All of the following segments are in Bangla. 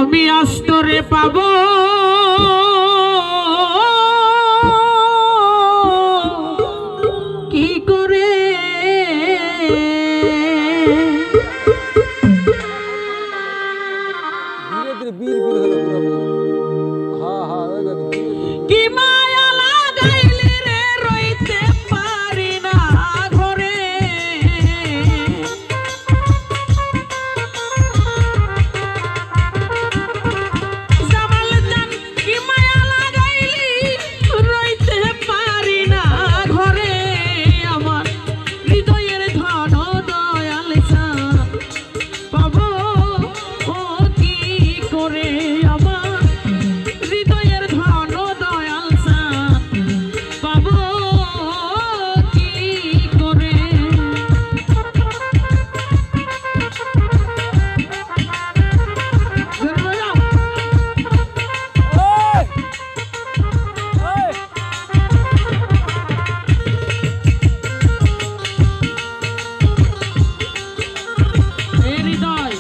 আমি আস্তরে পাবো কি করে কি মায়া লাগাইলি রে রইতে পারি না ঘরে জামাল জান কি মায়া লাগাইলি রইতে পারি না ঘরে আমার হৃদয়ের ধন দয়াল পাবো ও কি করে আমার হৃদয়ের ধন দয়াল পাবো কি করে হৃদয়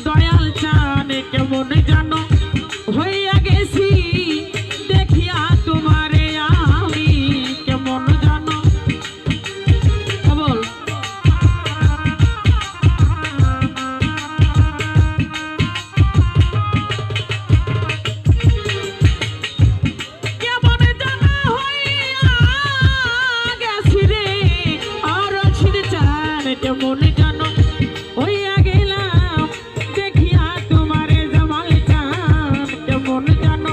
দয়াল চানে কেমন জানো হইয়া গেছি দেখিয়া তোমারে আমি কেমন জানো বল কেমন জানো হইয়া গেছি রে আর ছিড়ে চান কেমন জানো হইয়া গেলাম দেখিয়া তোমারে জামাল চান কেমন জানো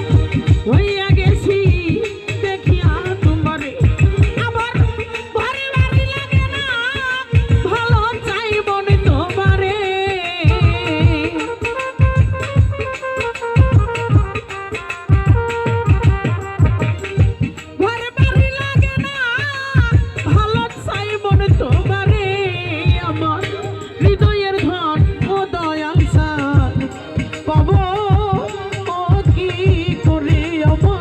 হইয়া গেছি দেখিয়া তোমারে আবার ভারী ভারী লাগে না ভালো চাইব না তোমারে ভারী ভারী লাগে না ভালো চাইব না তোমারে আমার হৃদয়ের ধন ও দয়াল পাবো ও কি করে আমার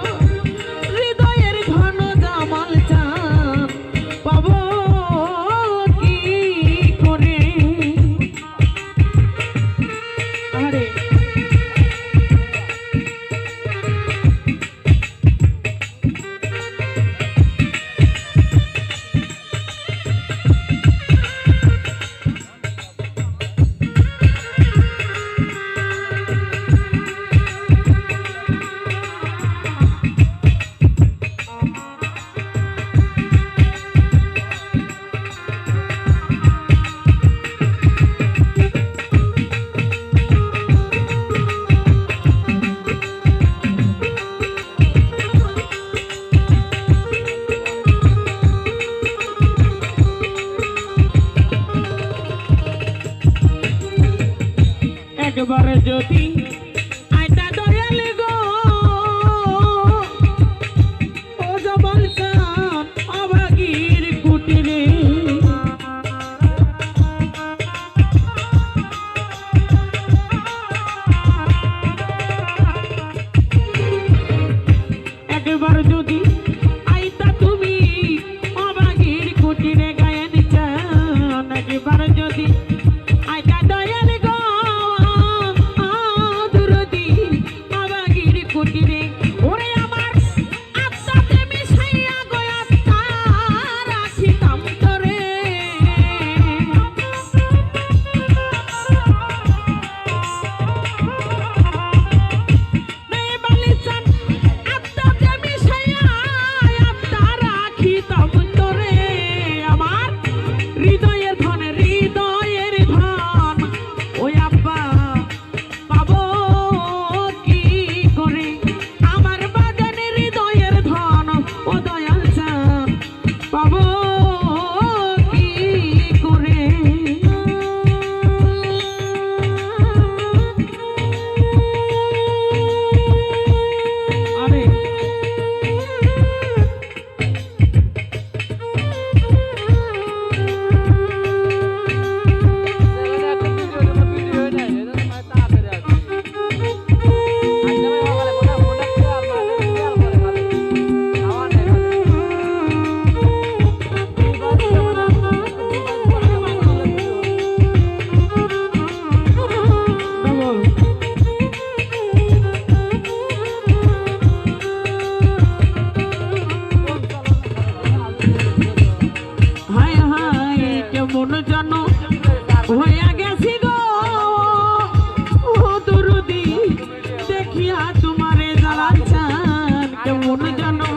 কেমন জানো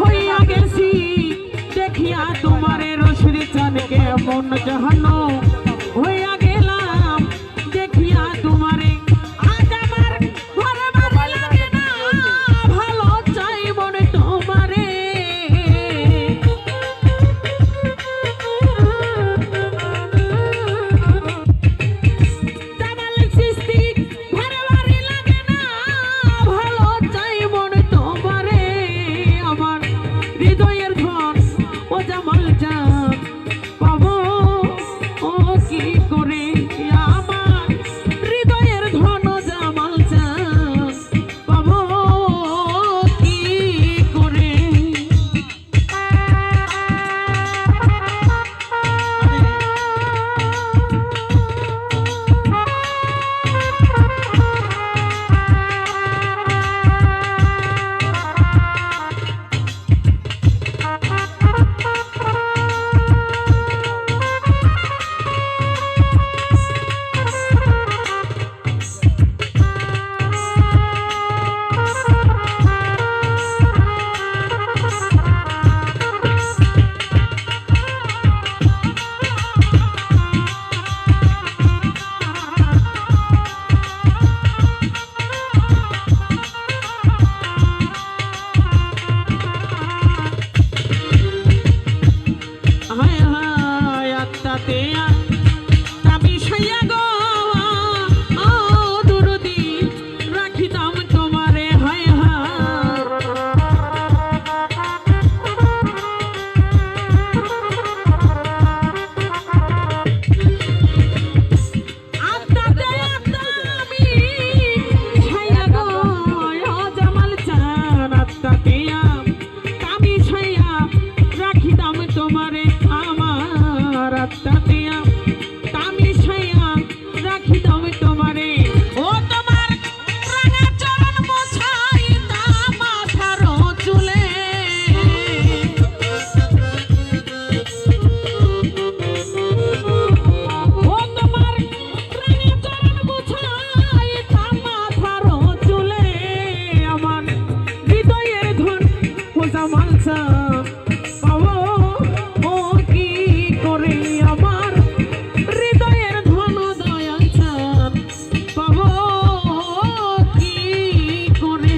হইয়া গেছি দেখিয়া তোমারে রসির চান কেমন জানো হইয়া গেলাম দেখিয়া তোমারে আজ আমার ঘরে বাড়ি লাগে না ভালো চাই মনে তোমারে জামাল সৃষ্টি ঘরে বাড়ি লাগে না ভালো চাই মনে তোমারে আমার হৃদয়ের ধন ও জামাল জান পাবো ও কি করে আমার হৃদয়ের ধন জামাল জান পাবো কি করে হায় হায় আত্মাতে আমি সাইয়া গো ও দুরুদি রাখিতাম তোমারে হায় হায় আত্মাতে আমি সাইয়া গো ও জামাল চান আত্মাতে আমি সাইয়া রাখিতাম তোমারে আমার আত্মাতে আমি সাইয়া রাখিতাম তোমারে ও তোমার রাঙা চরণ মোছাইতা মাথার চুলে ও তোমার রাঙা চরণ মোছাইতা মাথার চুলে আমার হৃদয়ের ধন ও জামাল চান পাবো ও কি করে আমার হৃদয়ের ধন দয়াল চান পাবো কি করে